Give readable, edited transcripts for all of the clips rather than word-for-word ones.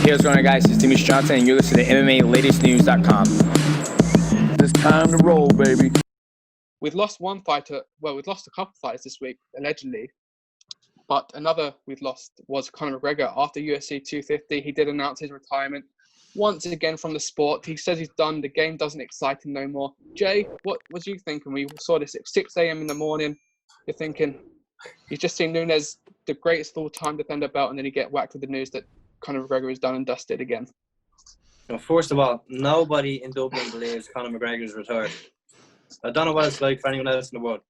Hey, what's going on, guys? It's Demetrius Johnson, and you're listening to MMALatestNews.com. It's time to roll, baby. We've lost one fighter. Well, we've lost a couple fighters this week, allegedly. But another we've lost was Conor McGregor. After UFC 250, he did announce his retirement once again from the sport. He says he's done. The game doesn't excite him no more. Jay, what was you thinking? We saw this at 6 a.m. in the morning. You're thinking, he's just seen Nunes, the greatest of all time, defend a belt, and then you get whacked with the news that Conor McGregor is done and dusted again. Well, first of all, nobody in Dublin believes Conor McGregor is retired. I don't know what it's like for anyone else in the world.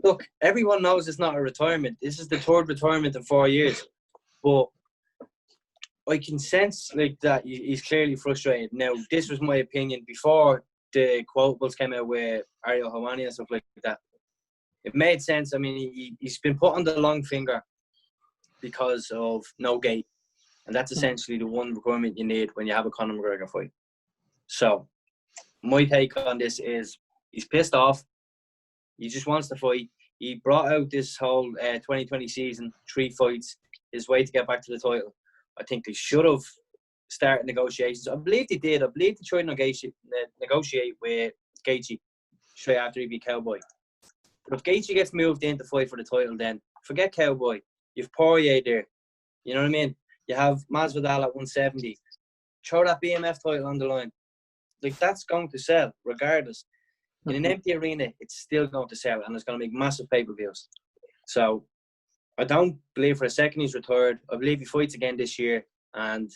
Look, everyone knows it's not a retirement. This is the third retirement in 4 years. But I can sense like that he's clearly frustrated. Now, this was my opinion before the quotables came out with Ariel Helwani and stuff like that. It made sense. I mean, he's been put on the long finger because of no gate. And that's essentially the one requirement you need when you have a Conor McGregor fight. So, my take on this is he's pissed off. He just wants to fight. He brought out this whole 2020 season, 3 fights, his way to get back to the title. I think they should have started negotiations. I believe they did. I believe they tried to negotiate with Gaethje straight after he beat Cowboy. But if Gaethje gets moved in to fight for the title, then forget Cowboy. You've Poirier there. You know what I mean? You have Masvidal at 170. Throw that BMF title on the line. Like, that's going to sell, regardless. In an empty arena, it's still going to sell, and it's going to make massive pay-per-views. So, I don't believe for a second he's retired. I believe he fights again this year. And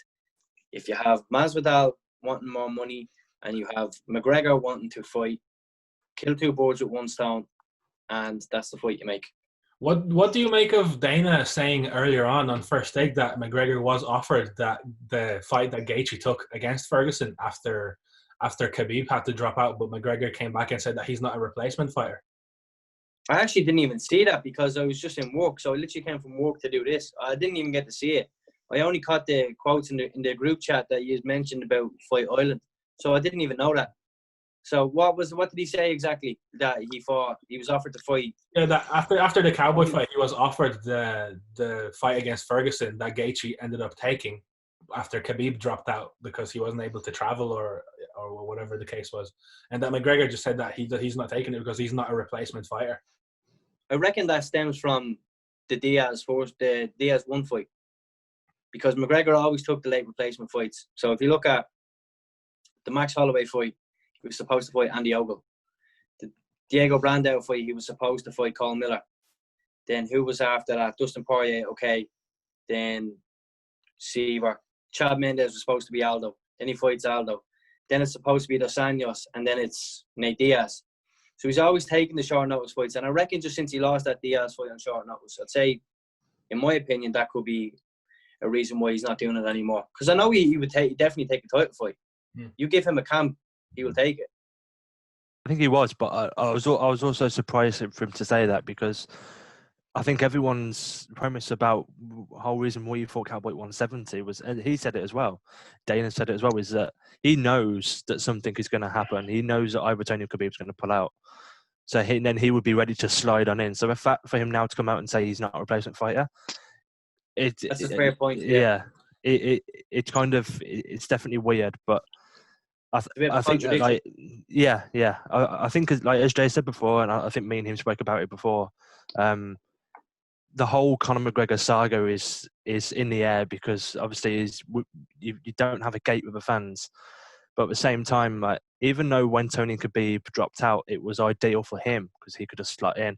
if you have Masvidal wanting more money, and you have McGregor wanting to fight, kill 2 birds with 1 stone, and that's the fight you make. What do you make of Dana saying earlier on First Take that McGregor was offered that the fight that Gaethje took against Ferguson after Khabib had to drop out, but McGregor came back and said that he's not a replacement fighter? I actually didn't even see that because I was just in work. So I literally came from work to do this. I didn't even get to see it. I only caught the quotes in the group chat that you mentioned about Fight Island. So I didn't even know that. So what did he say exactly that he thought he was offered to fight? Yeah, that after the Cowboy fight, he was offered the fight against Ferguson that Gaethje ended up taking after Khabib dropped out because he wasn't able to travel or whatever the case was, and that McGregor just said that he's not taking it because he's not a replacement fighter. I reckon that stems from the Diaz 1 fight, because McGregor always took the late replacement fights. So if you look at the Max Holloway fight, he was supposed to fight Andy Ogle. The Diego Brandao fight, he was supposed to fight Cole Miller. Then who was after that? Dustin Poirier, okay. Then Seaver. Chad Mendes was supposed to be Aldo. Then he fights Aldo. Then it's supposed to be Dos Anjos, and then it's Nate Diaz. So he's always taking the short notice fights. And I reckon just since he lost that Diaz fight on short notice, I'd say, in my opinion, that could be a reason why he's not doing it anymore. Because I know he would definitely take a title fight. You give him a camp, he will take it. I think he was, but I was also surprised for him to say that, because I think everyone's premise about the whole reason why you fought Cowboy 170 was, and he said it as well, Dana said it as well, is that he knows that something is going to happen. He knows that either Tony Khabib is going to pull out. So then he would be ready to slide on in. So for him now to come out and say he's not a replacement fighter, that's a fair point. Yeah, it's definitely weird, but I think that, like, I think, like, as Jay said before, and I think me and him spoke about it before, the whole Conor McGregor saga is in the air, because obviously you don't have a gate with the fans, but at the same time, like, even though when Tony Khabib dropped out, it was ideal for him because he could have slot in.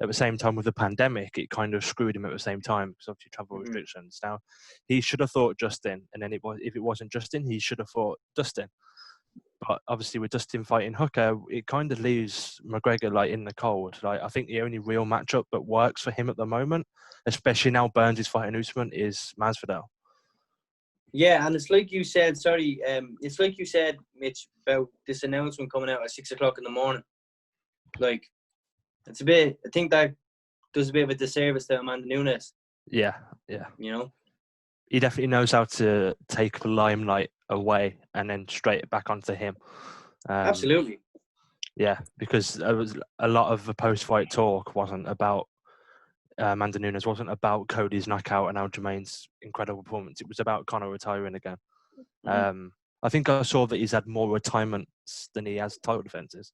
At the same time, with the pandemic, it kind of screwed him at the same time because obviously travel restrictions. Now, he should have thought Justin, and then if it wasn't Justin, he should have thought Dustin. But obviously, with Dustin fighting Hooker, it kind of leaves McGregor, like, in the cold. Like, I think the only real matchup that works for him at the moment, especially now Burns is fighting Usman, is Masvidal. Yeah, and it's like you said, Mitch, about this announcement coming out at 6 o'clock in the morning. Like, it's a bit, I think that does a bit of a disservice to Amanda Nunes. Yeah. You know? He definitely knows how to take the limelight away and then straight it back onto him. Absolutely. Yeah, because there was a lot of the post-fight talk wasn't about Amanda Nunes wasn't about Cody's knockout and Aljamain's incredible performance. It was about Conor retiring again. I think I saw that he's had more retirements than he has title defenses,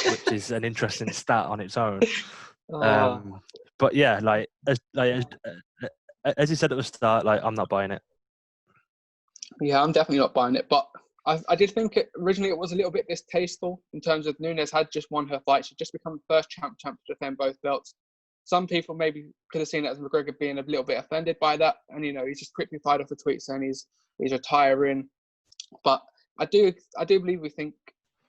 which is an interesting stat on its own. But yeah, as you said at the start, I'm not buying it. Yeah, I'm definitely not buying it. But I did think originally it was a little bit distasteful in terms of Nunes had just won her fight. She'd just become the first champ to defend both belts. Some people maybe could have seen it as McGregor being a little bit offended by that. And, he's just quickly fired off a tweet saying he's retiring. But I do believe we think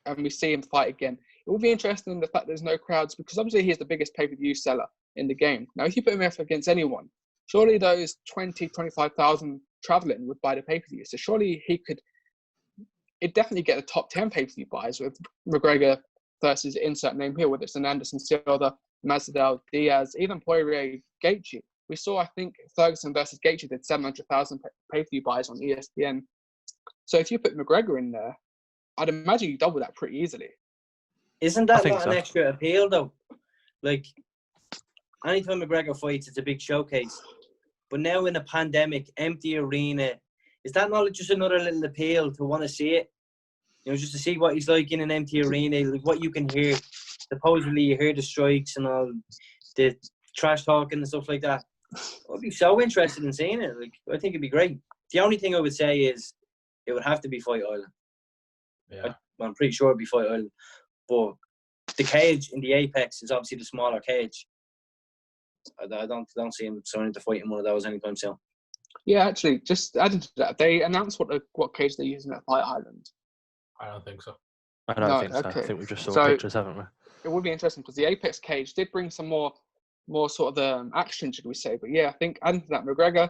and we see him fight again. It will be interesting the fact there's no crowds because obviously he's the biggest pay-per-view seller in the game. Now, if you put him up against anyone, surely those 20, 25,000 traveling would buy the pay-per-view. So surely it'd definitely get the top 10 pay-per-view buys with McGregor versus insert name here, whether it's an Anderson Silva, Masvidal, Diaz, even Poirier, Gaethje. We saw, I think, Ferguson versus Gaethje did 700,000 pay-per-view buys on ESPN. So if you put McGregor in there, I'd imagine you double that pretty easily. Isn't that not an extra appeal, though? Anytime McGregor fights, it's a big showcase. But now in a pandemic, empty arena, is that not just another little appeal to want to see it? Just to see what he's like in an empty arena, what you can hear. Supposedly you hear the strikes and all, the trash talking and stuff like that. I'd be so interested in seeing it. I think it'd be great. The only thing I would say is it would have to be Fight Island. Yeah. I'm pretty sure it'd be Fight Island. But the cage in the Apex is obviously the smaller cage. I don't see him starting to fight in one of those anytime soon. Yeah, actually, just adding to that, they announced what cage they're using at Fight Island. I don't think so. I don't think so. Okay. I think we just saw pictures, haven't we? It would be interesting because the Apex cage did bring some more sort of action, should we say. But yeah, I think adding to that, McGregor,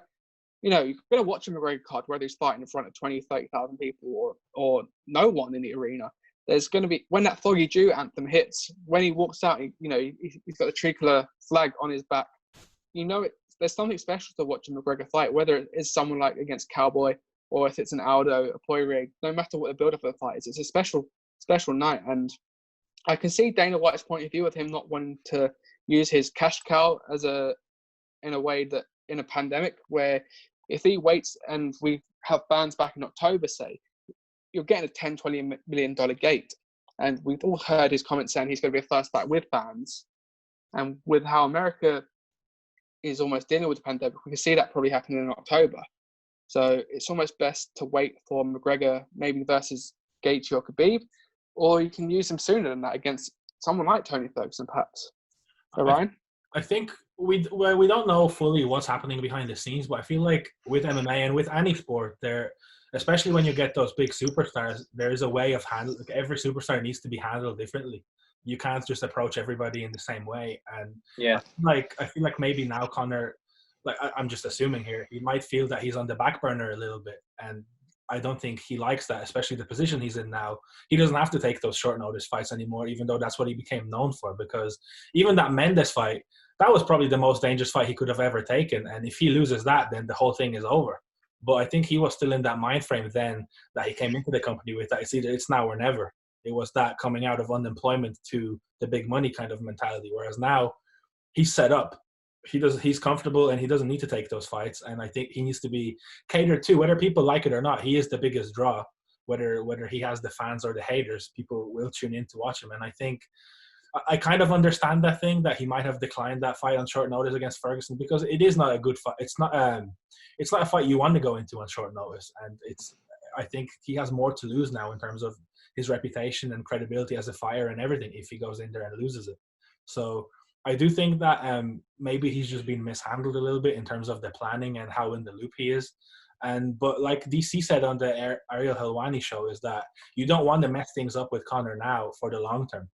you're going to watch a McGregor card, whether he's fighting in front of 20, 30,000 people or no one in the arena. There's going to be, when that Foggy Jew anthem hits, when he walks out, he's got the tricolour flag on his back. There's something special to watching McGregor fight, whether it is someone like against Cowboy or if it's an Aldo, a Poirier, no matter what the build-up of the fight is, it's a special night. And I can see Dana White's point of view with him not wanting to use his cash cow in a way that in a pandemic where if he waits and we have fans back in October, say, you're getting a $10, $20 million gate. And we've all heard his comments saying he's going to be a first fight with fans. And with how America is almost dealing with the pandemic, we can see that probably happening in October. So it's almost best to wait for McGregor maybe versus Gaethje or Khabib, or you can use him sooner than that against someone like Tony Ferguson, perhaps. Ryan? I think we don't know fully what's happening behind the scenes, but I feel like with MMA and with any sport, especially when you get those big superstars, there is a way of handling. Every superstar needs to be handled differently. You can't just approach everybody in the same way. And yeah, I feel like maybe now Conor, I'm just assuming here, he might feel that he's on the back burner a little bit, and I don't think he likes that, especially the position he's in now. He doesn't have to take those short notice fights anymore, even though that's what he became known for, because even that Mendes fight, that was probably the most dangerous fight he could have ever taken. And if he loses that, then the whole thing is over. But I think he was still in that mind frame then that he came into the company with, that it's now or never. It was that coming out of unemployment to the big money kind of mentality. Whereas now he's set up. He's comfortable and he doesn't need to take those fights. And I think he needs to be catered to, whether people like it or not. He is the biggest draw. Whether he has the fans or the haters, people will tune in to watch him. And I think I kind of understand that thing, that he might have declined that fight on short notice against Ferguson, because it is not a good fight. It's not a fight you want to go into on short notice. And I think he has more to lose now in terms of his reputation and credibility as a fighter and everything if he goes in there and loses it. So I do think that maybe he's just been mishandled a little bit in terms of the planning and how in the loop he is. But like DC said on the Ariel Helwani show, is that you don't want to mess things up with Conor now for the long term.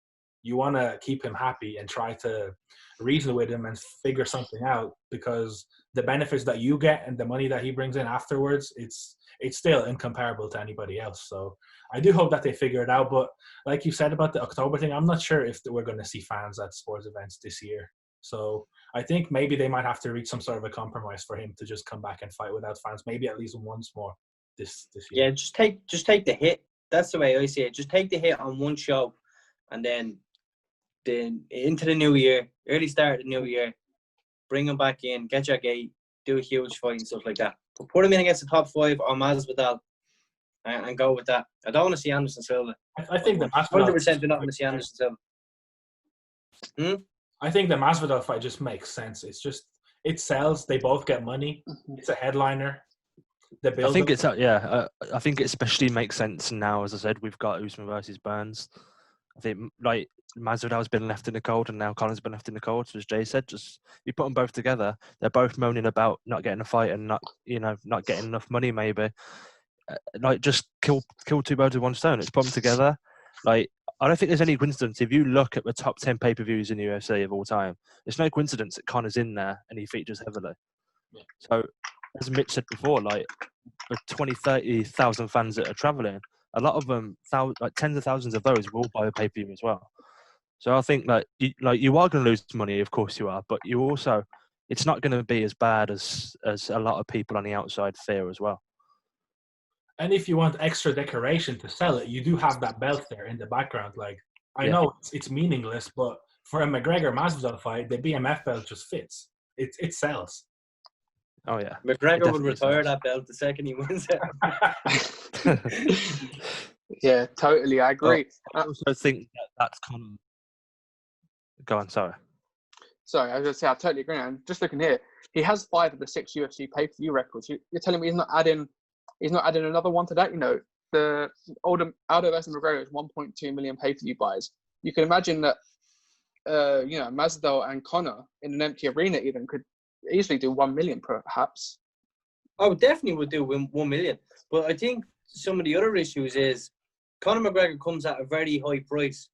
You want to keep him happy and try to reason with him and figure something out, because the benefits that you get and the money that he brings in afterwards, it's still incomparable to anybody else. So I do hope that they figure it out. But like you said about the October thing, I'm not sure if we're going to see fans at sports events this year. So I think maybe they might have to reach some sort of a compromise for him to just come back and fight without fans, maybe at least once more this year. Yeah, just take the hit. That's the way I see it. Just take the hit on one show, and then into the new year, early start of the new year, bring him back in, get your gate, do a huge fight and stuff like that. But put him in against the top 5 or Masvidal and go with that. I don't want to see Anderson Silva. I think the Masvidal 100% do not want to see Anderson Silva. I think the Masvidal fight just makes sense. It sells. They both get money. It's a headliner. I think I think it especially makes sense now. As I said, we've got Usman versus Burns. I think like Masvidal's been left in the cold, and now Conor's been left in the cold. So as Jay said, just you put them both together. They're both moaning about not getting a fight and not getting enough money. Maybe like just kill two birds with one stone. Let's put them together. Like I don't think there's any coincidence. If you look at the top 10 pay-per-views in the UFC of all time, it's no coincidence that Conor's in there and he features heavily. Yeah. So as Mitch said before, like the 20,000-30,000 fans that are traveling, a lot of them, like tens of thousands of those, will buy a pay-per-view as well. So I think you are going to lose money, of course you are, but you also, it's not going to be as bad as a lot of people on the outside fear as well. And if you want extra decoration to sell it, you do have that belt there in the background. Like I know it's meaningless, but for a McGregor-Masvidal fight, the BMF belt just fits. It sells. Oh yeah, McGregor would retire that belt the second he wins it. Yeah, totally. I agree. I also think that's kind of. Go on, sorry. Sorry, I was going to say I totally agree. And just looking here, he has 5 of the 6 UFC pay-per-view records. You're telling me he's not adding another one to that? You know, the Aldo versus McGregor is 1.2 million pay-per-view buys. You can imagine that, Masvidal and Conor in an empty arena even could easily do 1 million perhaps. Oh, definitely would do 1 million. But I think some of the other issues is Conor McGregor comes at a very high price.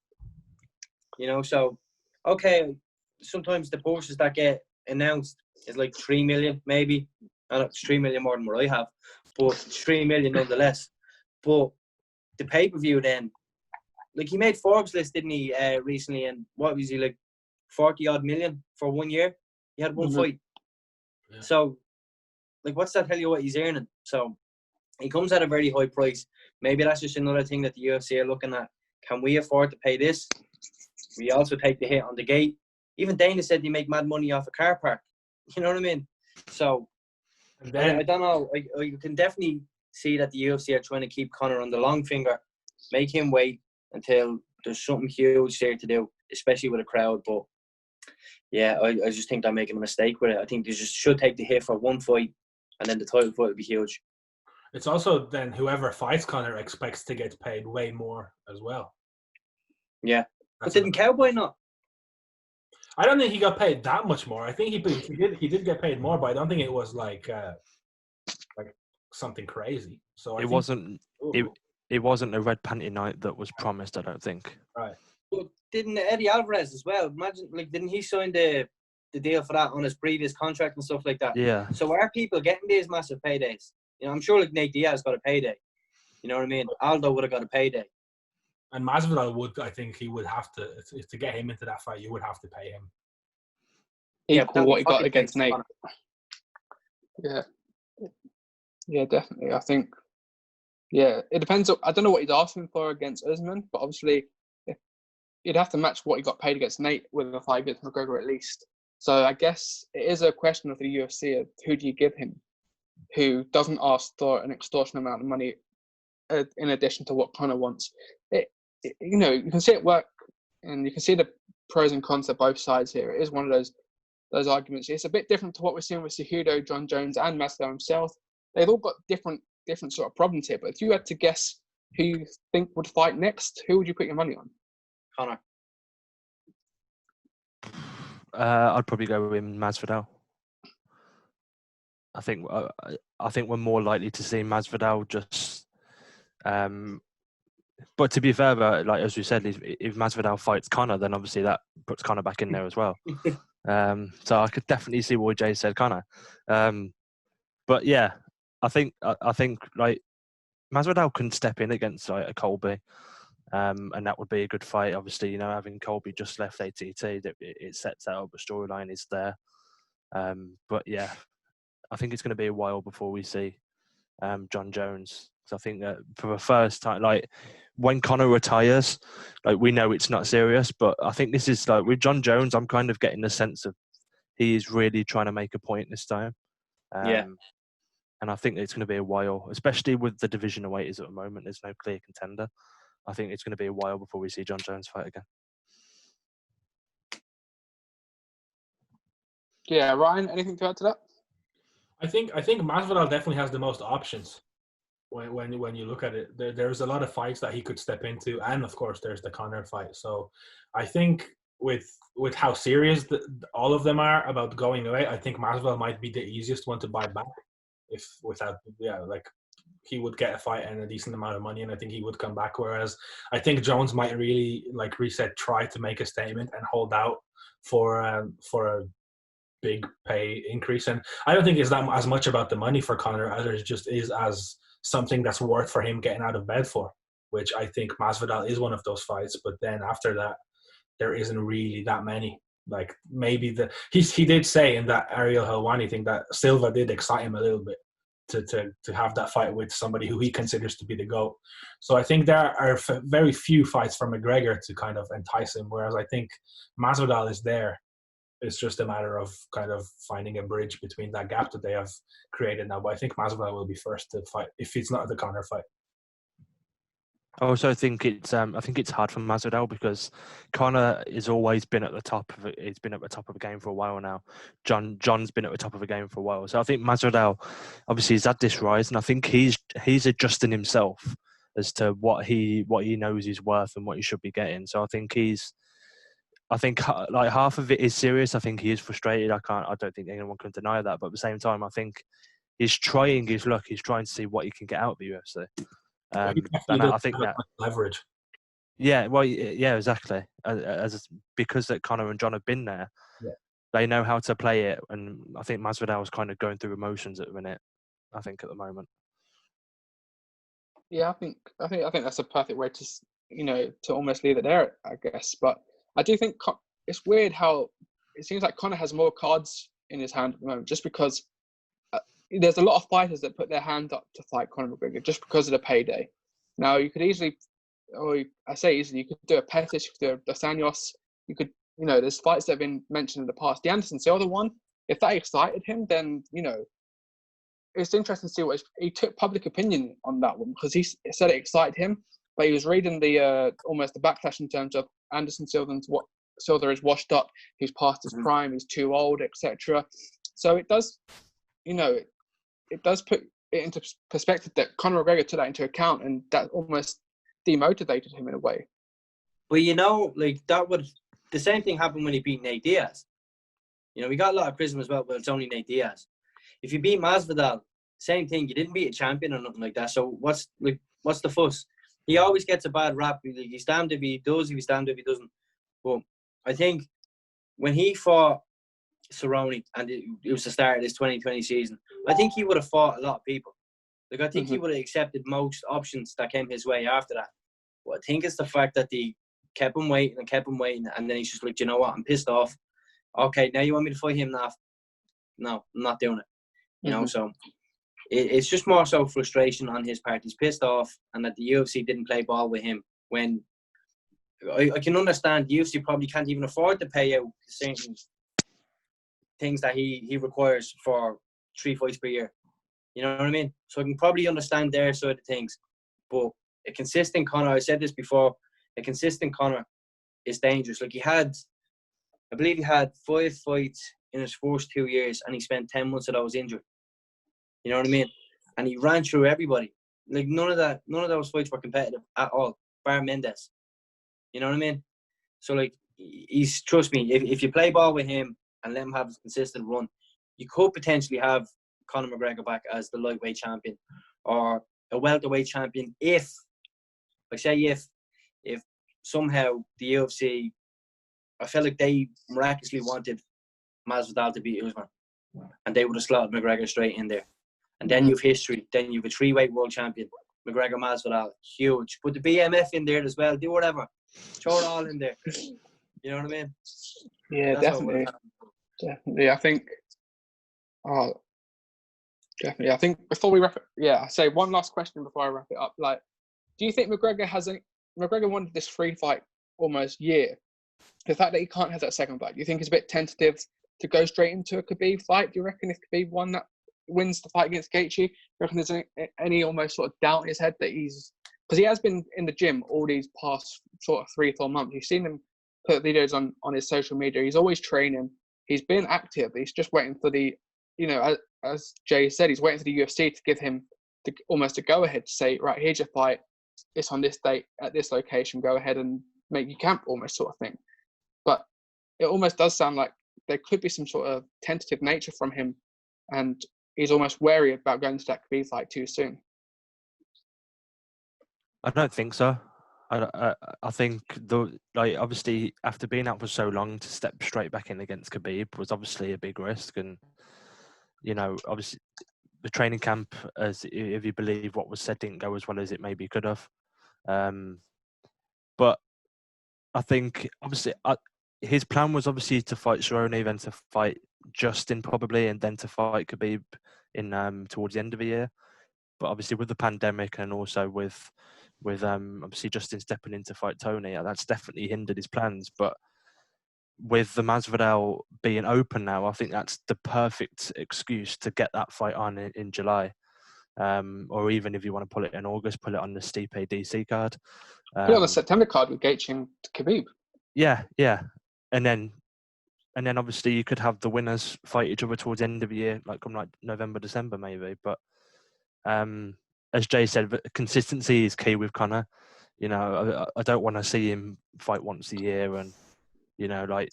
You know, so okay, sometimes the purses that get announced is like 3 million, maybe. I know it's 3 million more than what I have, but 3 million nonetheless. But the pay-per-view then, like he made Forbes list, didn't he, recently? And what was he, like 40 odd million for 1 year? He had one fight. Yeah. So, like, what's that tell you what he's earning? So, he comes at a very high price. Maybe that's just another thing that the UFC are looking at. Can we afford to pay this? We also take the hit on the gate. Even Dana said you make mad money off a car park. You know what I mean? So, I don't know. I can definitely see that the UFC are trying to keep Conor on the long finger, make him wait until there's something huge there to do, especially with a crowd. But yeah, I just think they're making a mistake with it. I think they just should take the hit for one fight, and then the title fight will be huge. It's also then whoever fights Conor expects to get paid way more as well. Yeah, but didn't Cowboy not? I don't think he got paid that much more. I think he did get paid more, but I don't think it was like something crazy. So it wasn't a red panty night that was promised. I don't think. Right. But didn't Eddie Alvarez as well? Imagine, like, didn't he sign the deal for that on his previous contract and stuff like that? Yeah. So are people getting these massive paydays? You know, I'm sure like Nate Diaz got a payday. You know what I mean? Aldo would have got a payday. And Masvidal would, I think he would have to get him into that fight, you would have to pay him. Equal what he got against Nate. Yeah. Yeah, definitely. I think, yeah, it depends. I don't know what he's asking for against Usman, but obviously you'd have to match what he got paid against Nate with a fight against McGregor at least. So I guess it is a question of the UFC of who do you give him, who doesn't ask for an extortionate amount of money in addition to what Conor wants. You know, you can see it work, and you can see the pros and cons of both sides here. It is one of those arguments. It's a bit different to what we're seeing with Cejudo, John Jones, and Masvidal himself. They've all got different sort of problems here. But if you had to guess who you think would fight next, who would you put your money on? Conor. I'd probably go with Masvidal. I think we're more likely to see Masvidal just. But to be fair, like as we said, if Masvidal fights Conor, then obviously that puts Conor back in there as well. So I could definitely see what Jay said, Conor. But yeah, I think like Masvidal can step in against like a Colby, and that would be a good fight. Obviously, you know, having Colby just left ATT, it sets that up. The storyline is there. But yeah, I think it's going to be a while before we see John Jones. So I think that for the first time, like when Conor retires, like we know it's not serious, but I think this is like with John Jones, I'm kind of getting the sense of he is really trying to make a point this time. Yeah. And I think it's going to be a while, especially with the division of weighters at the moment. There's no clear contender. I think it's going to be a while before we see John Jones fight again. Yeah, Ryan, anything to add to that? I think Masvidal definitely has the most options when you look at it. There's a lot of fights that he could step into, and of course there's the Conor fight. So I think with how serious all of them are about going away, I think Masvidal might be the easiest one to buy back. He would get a fight and a decent amount of money, and I think he would come back. Whereas I think Jones might really, like Reece said, try to make a statement and hold out for a big pay increase. And I don't think it's that as much about the money for Conor as it just is as something that's worth for him getting out of bed for, which I think Masvidal is one of those fights. But then after that, there isn't really that many. Like maybe he did say in that Ariel Helwani thing that Silva did excite him a little bit to have that fight with somebody who he considers to be the GOAT. So I think there are very few fights for McGregor to kind of entice him, whereas I think Masvidal is there. It's just a matter of kind of finding a bridge between that gap that they have created now. But I think Masvidal will be first to fight if it's not the Conor fight. I also think it's hard for Masvidal because Conor has always been at the top of it. He's been at the top of the game for a while now. John's been at the top of the game for a while. So I think Masvidal, obviously, he's had this rise, and I think he's adjusting himself as to what he knows he's worth and what he should be getting. So I think like half of it is serious. I think he is frustrated. I don't think anyone can deny that. But at the same time, I think he's trying his luck. He's trying to see what he can get out of the UFC. And I think that leverage. Yeah, well, yeah, exactly. Because that Conor and John have been there, they know how to play it, and I think Masvidal is kind of going through emotions at the minute. I think at the moment. Yeah, I think that's a perfect way to almost leave it there, I guess. But I do think it's weird how it seems like Conor has more cards in his hand at the moment, just because there's a lot of fighters that put their hand up to fight Conor McGregor just because of the payday. Now, you could easily, you could do a Pettis, you could do a Dos Anjos, you could, there's fights that have been mentioned in the past. The Anderson Silva one, if that excited him, then, it's interesting to see he took public opinion on that one because he said it excited him, but he was reading the almost the backlash in terms of Anderson Silva and what Silva is washed up, he's past his prime, he's too old, etc. So it does, it does put it into perspective that Conor McGregor took that into account, and that almost demotivated him in a way. Well, the same thing happened when he beat Nate Diaz. We got a lot of criticism as well, but it's only Nate Diaz. If you beat Masvidal, same thing. You didn't beat a champion or nothing like that. So what's the fuss? He always gets a bad rap. He's damned if he does, he's damned if he doesn't. But I think when he fought Cerrone, and it was the start of this 2020 season, I think he would have fought a lot of people. I think he would have accepted most options that came his way after that. But I think it's the fact that they kept him waiting, and then he's just like, you know what, I'm pissed off. Okay, now you want me to fight him now? No, I'm not doing it. So it's just more so frustration on his part. He's pissed off, and that the UFC didn't play ball with him when I can understand the UFC probably can't even afford to pay out certain things that he requires for 3 fights per year. You know what I mean? So I can probably understand their side of things. But a consistent Conor, I said this before, a consistent Conor is dangerous. I believe he had 5 fights in his first 2 years, and he spent 10 months that I was injured. You know what I mean? And he ran through everybody. None of those fights were competitive at all, bar Mendes. You know what I mean? So trust me, if you play ball with him and let him have a consistent run, you could potentially have Conor McGregor back as the lightweight champion or a welterweight champion if somehow the UFC, I felt like they miraculously wanted Masvidal to beat Usman, and they would have slotted McGregor straight in there. And then you've history. Then you've a 3-weight world champion, McGregor, Masvidal, huge. Put the BMF in there as well. Do whatever. Throw it all in there. You know what I mean? Yeah, definitely. Definitely. I think before we wrap it, I say one last question before I wrap it up. Do you think McGregor wanted this 3-fight almost year? The fact that he can't have that second fight, do you think it's a bit tentative to go straight into a Khabib fight? Do you reckon if Khabib wins the fight against Gaethje, do you reckon there's any almost sort of doubt in his head that because he has been in the gym all these past sort of 3-4 months. You've seen him put videos on his social media. He's always training. He's been active. He's just waiting for as Jay said, he's waiting for the UFC to give him almost a go-ahead to say, right, here's your fight. It's on this date at this location. Go ahead and make your camp, almost sort of thing. But it almost does sound like there could be some sort of tentative nature from him, and he's almost wary about going to that Khabib fight too soon. I don't think so. I think obviously after being out for so long, to step straight back in against Khabib was obviously a big risk, and obviously the training camp, as if you believe what was said, didn't go as well as it maybe could have. But I think obviously his plan was obviously to fight Cerrone, then to fight Justin probably, and then to fight Khabib in towards the end of the year. But obviously with the pandemic and also with obviously Justin stepping in to fight Tony, that's definitely hindered his plans. But with the Masvidal being open now, I think that's the perfect excuse to get that fight on in July. Or even if you want to pull it in August, pull it on the Stipe DC card. Put it on the September card with Gaethje and Khabib. Yeah. And then obviously you could have the winners fight each other towards the end of the year, like come like November, December maybe. But as Jay said, consistency is key with Conor. I don't want to see him fight once a year, and like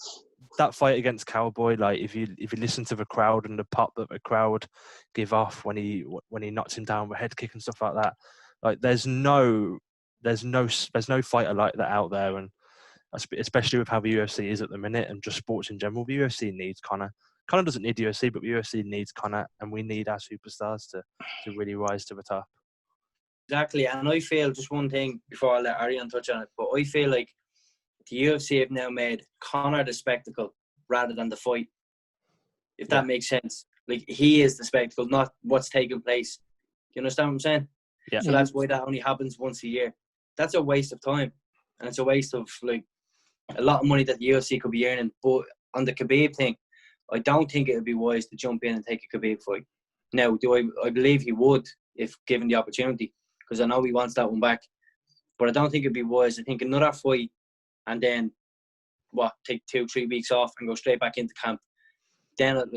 that fight against Cowboy. Like if you listen to the crowd and the pop that the crowd give off when he knocks him down with a head kick and stuff like that, like there's no fighter like that out there, and especially with how the UFC is at the minute and just sports in general. The UFC needs Conor. Conor doesn't need the UFC, but the UFC needs Conor, and we need our superstars to really rise to the top. Exactly, and I feel, just one thing before I let Arian touch on it, but I feel like the UFC have now made Conor the spectacle rather than the fight, if that makes sense. Like, he is the spectacle, not what's taking place. You understand what I'm saying? Yeah. So that's why that only happens once a year. That's a waste of time, and it's a waste of like a lot of money that the UFC could be earning. But on the Khabib thing, I don't think it would be wise to jump in and take a Khabib fight. Now, I believe he would if given the opportunity, because I know he wants that one back. But I don't think it'd be wise. I think another fight and then take 2-3 weeks off and go straight back into camp. Then I'd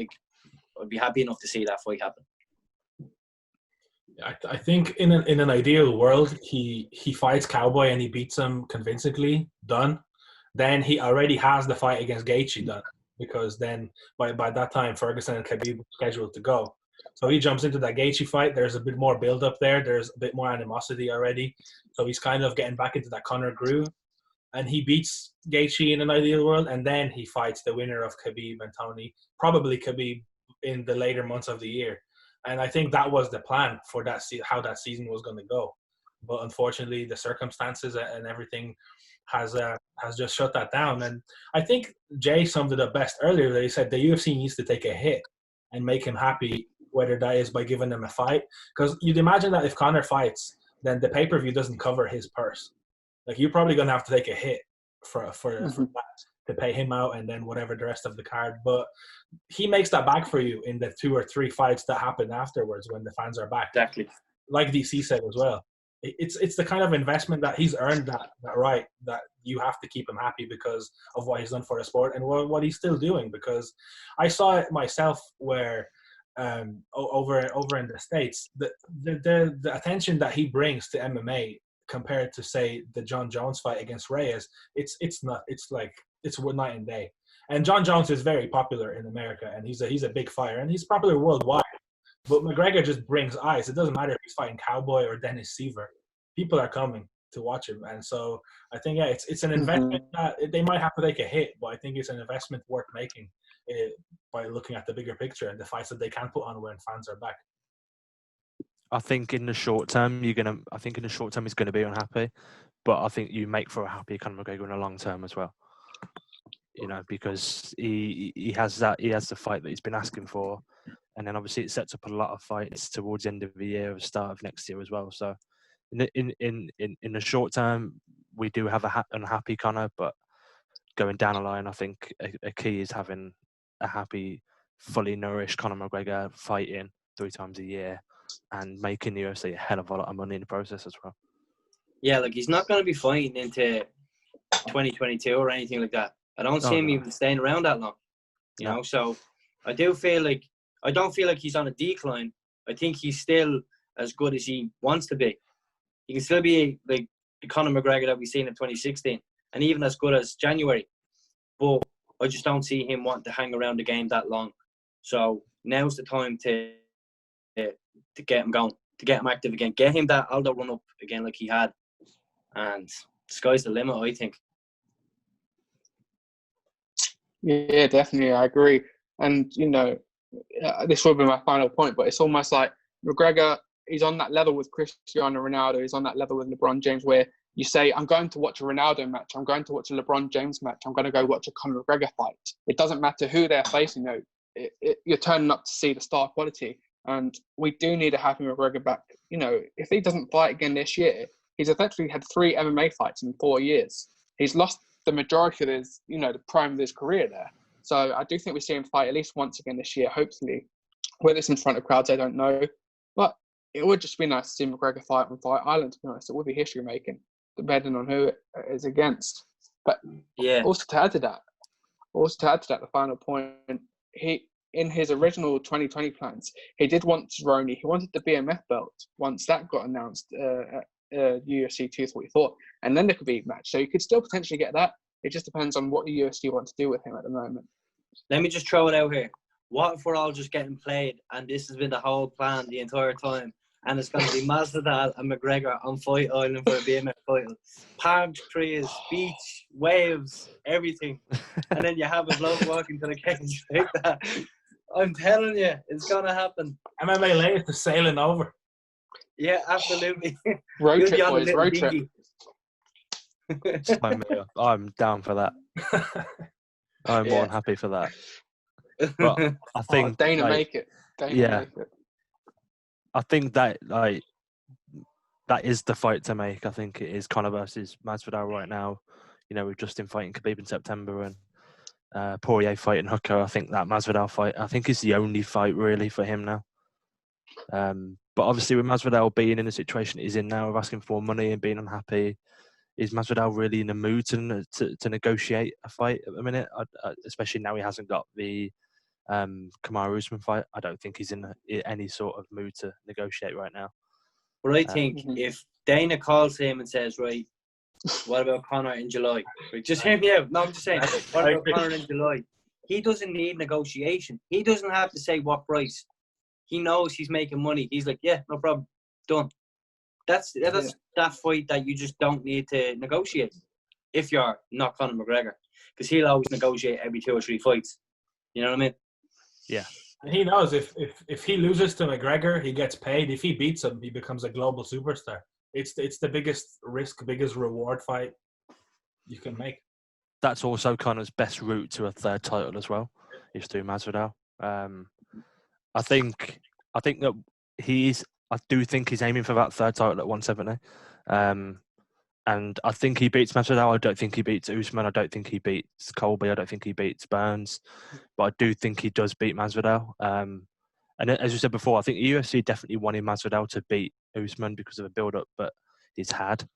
be happy enough to see that fight happen. I think in an ideal world, he fights Cowboy and he beats him convincingly, done. Then he already has the fight against Gaethje done, because then by that time Ferguson and Khabib were scheduled to go. So he jumps into that Gaethje fight. There's a bit more build up there. There's a bit more animosity already. So he's kind of getting back into that Conor groove, and he beats Gaethje in an ideal world, and then he fights the winner of Khabib and Tony, probably Khabib, in the later months of the year. And I think that was the plan for that how that season was going to go. But unfortunately, the circumstances and everything has just shut that down. And I think Jay summed it up best earlier. That he said the UFC needs to take a hit and make him happy, whether that is by giving him a fight. Because you'd imagine that if Conor fights, then the pay-per-view doesn't cover his purse. Like, you're probably going to have to take a hit for that to pay him out, and then whatever the rest of the card. But he makes that back for you in the 2 or 3 fights that happen afterwards when the fans are back. Exactly. Like DC said as well. It's the kind of investment that he's earned that right, that you have to keep him happy because of what he's done for the sport and what he's still doing. Because I saw it myself where over in the States, the attention that he brings to MMA compared to, say, the John Jones fight against Reyes, it's night and day. And John Jones is very popular in America, and he's a big fighter, and he's popular worldwide. But McGregor just brings eyes. It doesn't matter if he's fighting Cowboy or Dennis Seaver. People are coming to watch him. And so I think, it's an investment that they might have to take a hit, but I think it's an investment worth making by looking at the bigger picture and the fights that they can put on when fans are back. I think in the short term, he's going to be unhappy, but I think you make for a happy Conor McGregor in the long term as well. Because he has the fight that he's been asking for. And then obviously it sets up a lot of fights towards the end of the year, or start of next year as well. So in the short term, we do have an unhappy Conor, but going down the line, I think a key is having a happy, fully nourished Conor McGregor fighting 3 times a year and making the UFC a hell of a lot of money in the process as well. Yeah, like he's not going to be fighting into 2022 or anything like that. I don't see him even staying around that long. You know, so I don't feel like he's on a decline. I think he's still as good as he wants to be. He can still be like the Conor McGregor that we seen in 2016, and even as good as January. But I just don't see him wanting to hang around the game that long. So now's the time to get him going, to get him active again, get him that Aldo run up again like he had, and the sky's the limit, I think. Yeah, definitely, I agree. And you know, this will be my final point, but it's almost like McGregor, he's on that level with Cristiano Ronaldo, he's on that level with LeBron James, where you say, I'm going to watch a Ronaldo match, I'm going to watch a LeBron James match, I'm going to go watch a Conor McGregor fight. It doesn't matter who they're facing, you're turning up to see the star quality. And we do need a happy McGregor back. You know, if he doesn't fight again this year, he's effectively had 3 MMA fights in 4 years. He's lost the majority of his, the prime of his career there. So I do think we see him fight at least once again this year, hopefully. Whether it's in front of crowds, I don't know. But it would just be nice to see McGregor fight on Fight Island, to be honest. It would be history making, depending on who it is against. But yeah, also to add to that, the final point, he, in his original 2020 plans, he did want Cerrone. He wanted the BMF belt once that got announced at UFC 244, and then there could be a match. So you could still potentially get that. It just depends on what the UFC want to do with him at the moment. Let me just throw it out here. What if we're all just getting played and this has been the whole plan the entire time, and it's going to be Masvidal and McGregor on Fight Island for a BMF title? Palm trees, beach, waves, everything. And then you have a bloke walking to the cage like that. I'm telling you, it's going to happen. MMA layers are sailing over. Yeah, absolutely. Road trip, boys, road trip. I'm down for that. I'm more than happy for that. But I think Dana make it. Make it. I think that that is the fight to make. I think it is Conor versus Masvidal right now. You know, with Justin fighting Khabib in September and Poirier fighting Hooker. I think that Masvidal fight, I think, is the only fight really for him now. But obviously, with Masvidal being in the situation he's in now, of asking for money and being unhappy, is Masvidal really in the mood to negotiate a fight at the minute? Especially now he hasn't got the Kamaru Usman fight. I don't think he's in any sort of mood to negotiate right now. But I think if Dana calls him and says, right, what about Conor in July? Right, just hear me out. No, I'm just saying, what about Conor in July? He doesn't need negotiation. He doesn't have to say what price. He knows he's making money. He's like, yeah, no problem. Done. That's that fight that you just don't need to negotiate if you're not Conor McGregor. Because he'll always negotiate every 2 or 3 fights. You know what I mean? Yeah. And he knows if he loses to McGregor, he gets paid. If he beats him, he becomes a global superstar. It's the biggest risk, biggest reward fight you can make. That's also Conor's best route to a third title as well, is through Masvidal. I think that I do think he's aiming for that third title at 170. And I think he beats Masvidal. I don't think he beats Usman. I don't think he beats Colby. I don't think he beats Burns. But I do think he does beat Masvidal. And as you said before, I think the UFC definitely wanted Masvidal to beat Usman because of the build-up, but he's had.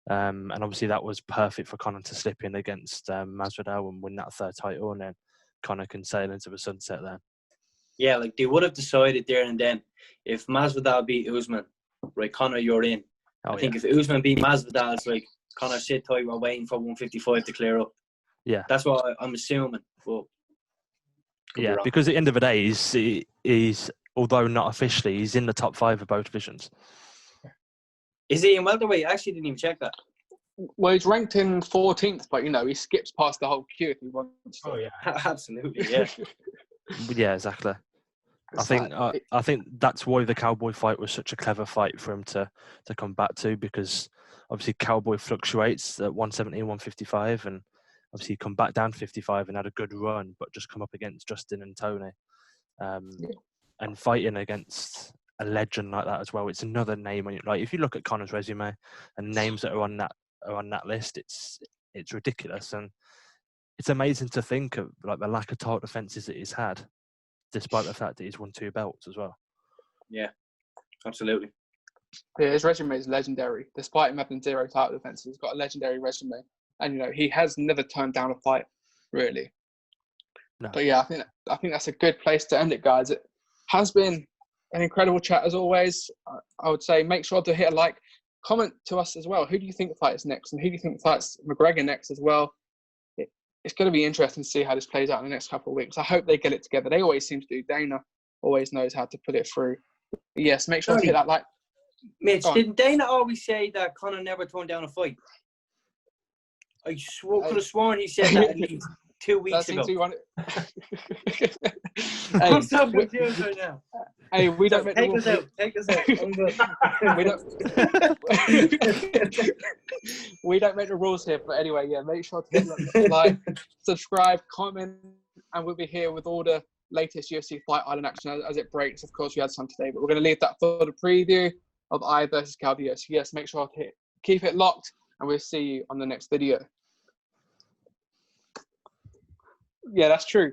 And obviously that was perfect for Conor to slip in against Masvidal and win that third title, and then Conor can sail into the sunset then. Yeah, like they would have decided there and then, if Masvidal beat Usman, right, Conor, you're in. I think if Usman beat Masvidal, it's like, Conor, sit tight, we're waiting for 155 to clear up. Yeah. That's what I'm assuming. But yeah, because at the end of the day, he's although not officially, he's in the top 5 of both divisions. Is he in welterweight? I actually didn't even check that. Well, he's ranked in 14th, but, he skips past the whole queue if he wants to. Oh, yeah. Absolutely, yeah. Yeah, exactly. I think that's why the Cowboy fight was such a clever fight for him to come back to, because obviously Cowboy fluctuates at 170 and 155, and obviously he come back down to 55 and had a good run, but just come up against Justin and Tony. And fighting against a legend like that as well, it's another name. Like, if you look at Conor's resume and names that are on that list, it's ridiculous. And it's amazing to think of like the lack of title defenses that he's had, despite the fact that he's won 2 belts as well. Yeah, absolutely. Yeah, his resume is legendary. Despite him having 0 title defenses, he's got a legendary resume. And, you know, he has never turned down a fight, really. No. But, yeah, I think that's a good place to end it, guys. It has been an incredible chat, as always. I would say make sure to hit a like. Comment to us as well. Who do you think fights next? And who do you think fights McGregor next as well? It's going to be interesting to see how this plays out in the next couple of weeks. I hope they get it together. They always seem to do. Dana always knows how to put it through. But yes, make sure to hit that like. Mitch, didn't Dana always say that Conor never turned down a fight? I could have sworn he said that at least 2 weeks ago. I'm so confused right now. Hey, we don't make the rules. Take us out. We don't make the rules here. But anyway, yeah, make sure to hit like, subscribe, comment, and we'll be here with all the latest UFC Fight Island action as it breaks. Of course, we had some today, but we're going to leave that for the preview of I versus Caldio. So yes, make sure to keep it locked, and we'll see you on the next video. Yeah, that's true.